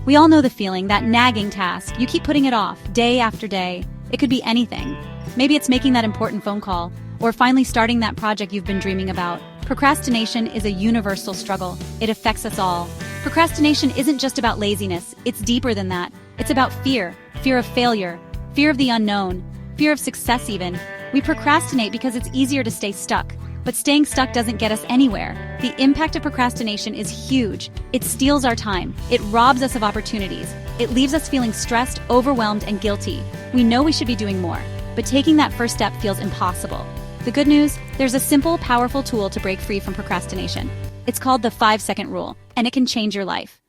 We all know the feeling, that nagging task. You keep putting it off, day after day. It could be anything. Maybe it's making that important phone call, or finally starting that project you've been dreaming about. Procrastination is a universal struggle. It affects us all. Procrastination isn't just about laziness, it's deeper than that. It's about fear of failure, fear of the unknown, fear of success even. We procrastinate because it's easier to stay stuck. But staying stuck doesn't get us anywhere. The impact of procrastination is huge. It steals our time. It robs us of opportunities. It leaves us feeling stressed, overwhelmed, and guilty. We know we should be doing more, but taking that first step feels impossible. The good news, there's a simple, powerful tool to break free from procrastination. It's called the 5-second rule, and it can change your life.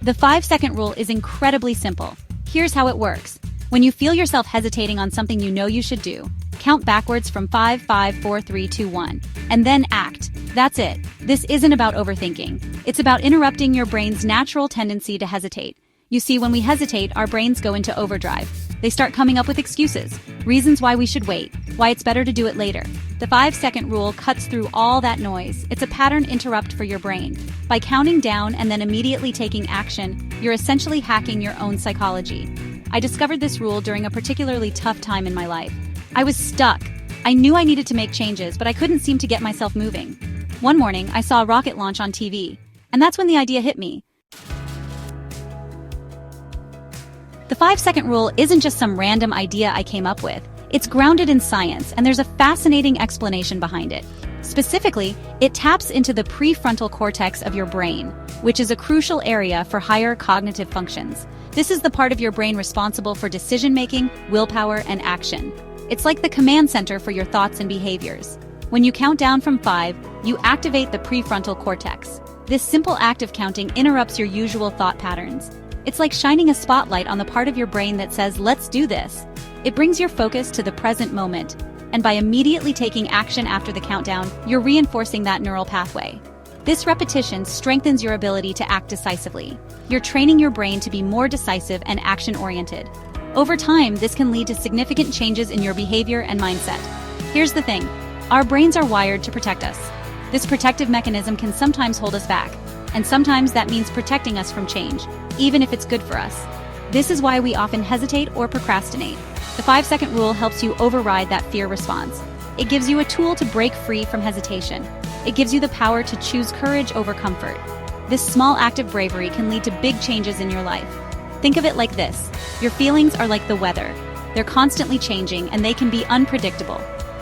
The 5-second rule is incredibly simple. Here's how it works. When you feel yourself hesitating on something you know you should do, count backwards from 5, 4, 3, 2, 1, and then act. That's it. This isn't about overthinking. It's about interrupting your brain's natural tendency to hesitate. You see, when we hesitate, our brains go into overdrive. They start coming up with excuses, reasons why we should wait, why it's better to do it later. The 5-second rule cuts through all that noise. It's a pattern interrupt for your brain. By counting down and then immediately taking action, you're essentially hacking your own psychology. I discovered this rule during a particularly tough time in my life. I was stuck. I knew I needed to make changes, but I couldn't seem to get myself moving. One morning, I saw a rocket launch on TV, and that's when the idea hit me. The 5-second rule isn't just some random idea I came up with. It's grounded in science, and there's a fascinating explanation behind it. Specifically, it taps into the prefrontal cortex of your brain, which is a crucial area for higher cognitive functions. This is the part of your brain responsible for decision-making, willpower, and action. It's like the command center for your thoughts and behaviors. When you count down from 5, you activate the prefrontal cortex. This simple act of counting interrupts your usual thought patterns. It's like shining a spotlight on the part of your brain that says, "Let's do this." It brings your focus to the present moment, and by immediately taking action after the countdown, you're reinforcing that neural pathway. This repetition strengthens your ability to act decisively. You're training your brain to be more decisive and action-oriented. Over time, this can lead to significant changes in your behavior and mindset. Here's the thing. Our brains are wired to protect us. This protective mechanism can sometimes hold us back, and sometimes that means protecting us from change, even if it's good for us. This is why we often hesitate or procrastinate. The 5-second rule helps you override that fear response. It gives you a tool to break free from hesitation. It gives you the power to choose courage over comfort. This small act of bravery can lead to big changes in your life. Think of it like this. Your feelings are like the weather. They're constantly changing, and they can be unpredictable.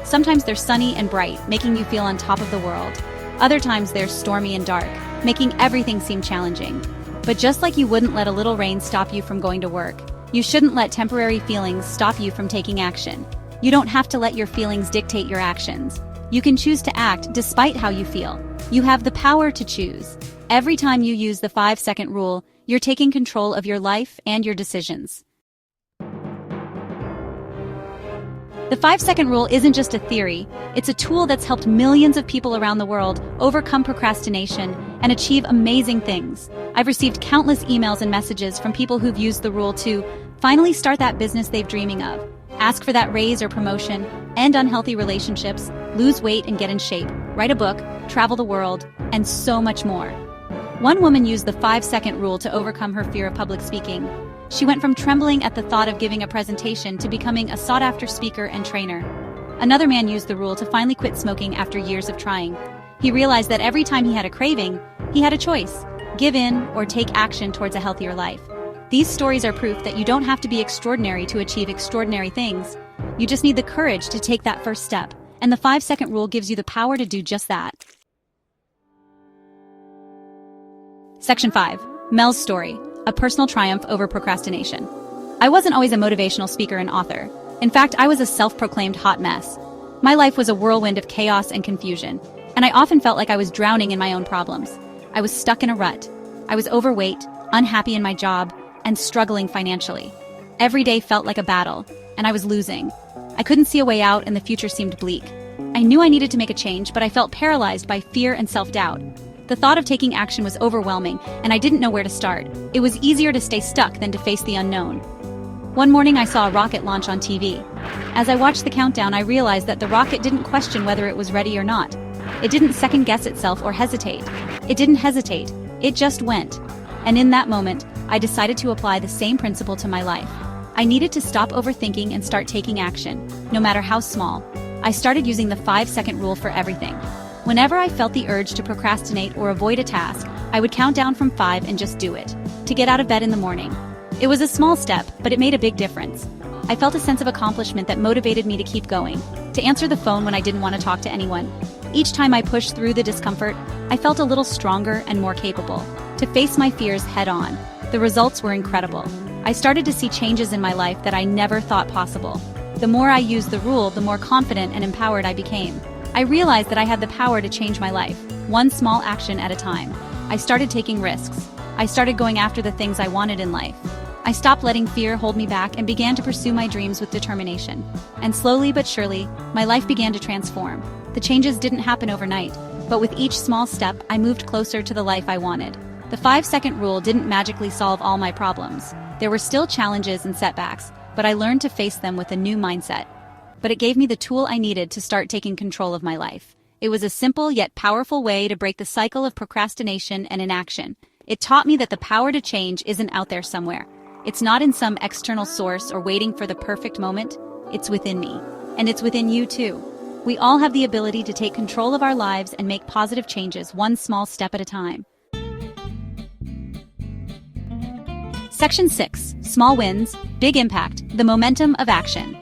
Sometimes they're sunny and bright, making you feel on top of the world. Other times they're stormy and dark, making everything seem challenging. But just like you wouldn't let a little rain stop you from going to work, you shouldn't let temporary feelings stop you from taking action. You don't have to let your feelings dictate your actions. You can choose to act despite how you feel. You have the power to choose. Every time you use the 5-second rule, you're taking control of your life and your decisions. The 5-second rule isn't just a theory, it's a tool that's helped millions of people around the world overcome procrastination and achieve amazing things. I've received countless emails and messages from people who've used the rule to finally start that business they've dreaming of, ask for that raise or promotion, end unhealthy relationships, lose weight and get in shape, write a book, travel the world, and so much more. One woman used the 5-second rule to overcome her fear of public speaking. She went from trembling at the thought of giving a presentation to becoming a sought-after speaker and trainer. Another man used the rule to finally quit smoking after years of trying. He realized that every time he had a craving, he had a choice: give in or take action towards a healthier life. These stories are proof that you don't have to be extraordinary to achieve extraordinary things. You just need the courage to take that first step, and the 5-second rule gives you the power to do just that. Section 5. Mel's story. A personal triumph over procrastination. I wasn't always a motivational speaker and author. In fact, I was a self-proclaimed hot mess. My life was a whirlwind of chaos and confusion, and I often felt like I was drowning in my own problems. I was stuck in a rut. I was overweight, unhappy in my job, and struggling financially. Every day felt like a battle, and I was losing. I couldn't see a way out, and the future seemed bleak. I knew I needed to make a change, but I felt paralyzed by fear and self-doubt. The thought of taking action was overwhelming, and I didn't know where to start. It was easier to stay stuck than to face the unknown. One morning I saw a rocket launch on TV. As I watched the countdown, I realized that the rocket didn't question whether it was ready or not. It didn't second-guess itself or hesitate. It didn't hesitate. It just went. And in that moment, I decided to apply the same principle to my life. I needed to stop overthinking and start taking action, no matter how small. I started using the 5-second rule for everything. Whenever I felt the urge to procrastinate or avoid a task, I would count down from 5 and just do it. To get out of bed in the morning. It was a small step, but it made a big difference. I felt a sense of accomplishment that motivated me to keep going, to answer the phone when I didn't want to talk to anyone. Each time I pushed through the discomfort, I felt a little stronger and more capable, to face my fears head-on. The results were incredible. I started to see changes in my life that I never thought possible. The more I used the rule, the more confident and empowered I became. I realized that I had the power to change my life, one small action at a time. I started taking risks. I started going after the things I wanted in life. I stopped letting fear hold me back and began to pursue my dreams with determination. And slowly but surely, my life began to transform. The changes didn't happen overnight, but with each small step, I moved closer to the life I wanted. The 5-second rule didn't magically solve all my problems. There were still challenges and setbacks, but I learned to face them with a new mindset. But it gave me the tool I needed to start taking control of my life. It was a simple yet powerful way to break the cycle of procrastination and inaction. It taught me that the power to change isn't out there somewhere. It's not in some external source or waiting for the perfect moment. It's within me. And it's within you too. We all have the ability to take control of our lives and make positive changes one small step at a time. Section 6. Small wins, big impact, the momentum of action.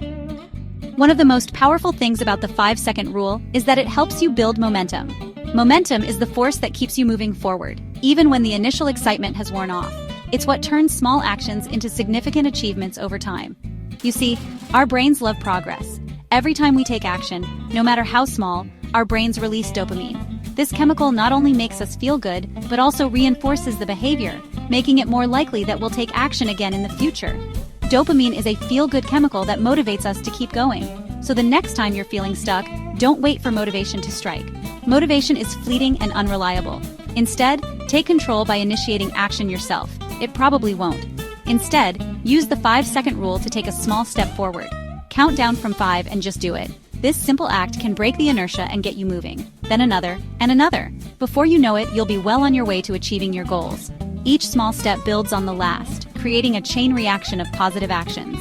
One of the most powerful things about the 5-second rule is that it helps you build momentum. Momentum is the force that keeps you moving forward, even when the initial excitement has worn off. It's what turns small actions into significant achievements over time. You see, our brains love progress. Every time we take action, no matter how small, our brains release dopamine. This chemical not only makes us feel good, but also reinforces the behavior, making it more likely that we'll take action again in the future. Dopamine is a feel-good chemical that motivates us to keep going. So the next time you're feeling stuck, don't wait for motivation to strike. Motivation is fleeting and unreliable. Instead, take control by initiating action yourself. It probably won't. Instead, use the 5-second rule to take a small step forward. Count down from 5 and just do it. This simple act can break the inertia and get you moving. Then another, and another. Before you know it, you'll be well on your way to achieving your goals. Each small step builds on the last, creating a chain reaction of positive actions.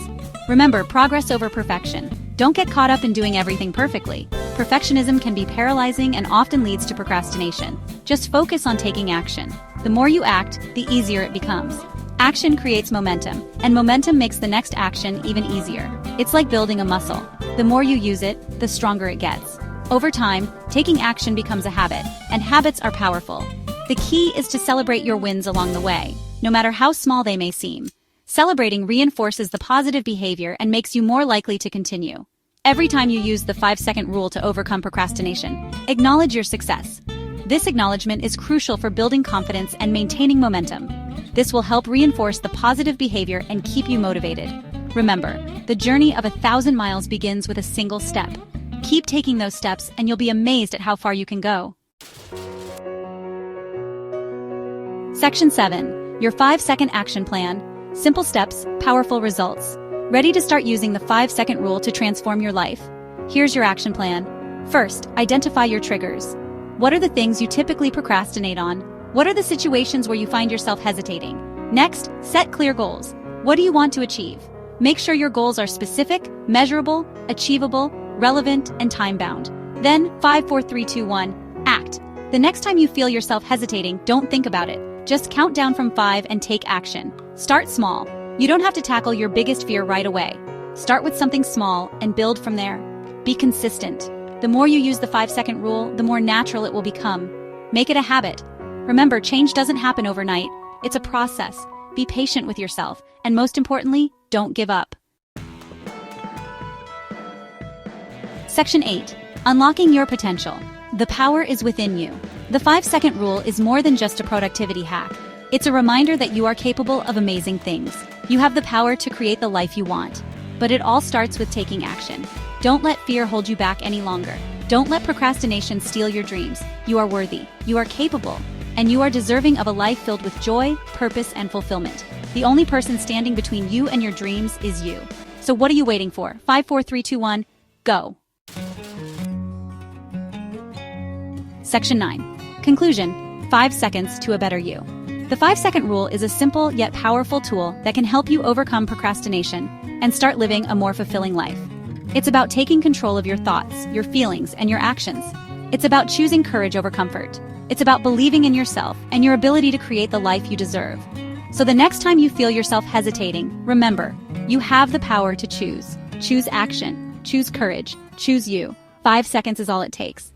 Remember, progress over perfection. Don't get caught up in doing everything perfectly. Perfectionism can be paralyzing and often leads to procrastination. Just focus on taking action. The more you act, the easier it becomes. Action creates momentum, and momentum makes the next action even easier. It's like building a muscle. The more you use it, the stronger it gets. Over time, taking action becomes a habit, and habits are powerful. The key is to celebrate your wins along the way, no matter how small they may seem. Celebrating reinforces the positive behavior and makes you more likely to continue. Every time you use the 5-second rule to overcome procrastination, acknowledge your success. This acknowledgement is crucial for building confidence and maintaining momentum. This will help reinforce the positive behavior and keep you motivated. Remember, the journey of 1,000 miles begins with a single step. Keep taking those steps and you'll be amazed at how far you can go. Section 7. Your 5-second action plan. Simple steps, powerful results. Ready to start using the 5-second rule to transform your life? Here's your action plan. First, identify your triggers. What are the things you typically procrastinate on? What are the situations where you find yourself hesitating? Next, set clear goals. What do you want to achieve? Make sure your goals are specific, measurable, achievable, relevant, and time-bound. Then, 5, 4, 3, 2, 1, act. The next time you feel yourself hesitating, don't think about it. Just count down from 5 and take action. Start small. You don't have to tackle your biggest fear right away. Start with something small and build from there. Be consistent. The more you use the 5-second rule, the more natural it will become. Make it a habit. Remember, change doesn't happen overnight. It's a process. Be patient with yourself, and most importantly, don't give up. Section 8. Unlocking your potential. The power is within you. The 5-second rule is more than just a productivity hack. It's a reminder that you are capable of amazing things. You have the power to create the life you want. But it all starts with taking action. Don't let fear hold you back any longer. Don't let procrastination steal your dreams. You are worthy. You are capable. And you are deserving of a life filled with joy, purpose, and fulfillment. The only person standing between you and your dreams is you. So what are you waiting for? 5, 4, 3, 2, 1, go. Section 9. Conclusion. 5 seconds to a better you. The 5-second rule is a simple yet powerful tool that can help you overcome procrastination and start living a more fulfilling life. It's about taking control of your thoughts, your feelings, and your actions. It's about choosing courage over comfort. It's about believing in yourself and your ability to create the life you deserve. So the next time you feel yourself hesitating, remember, you have the power to choose. Choose action. Choose courage. Choose you. 5 seconds is all it takes.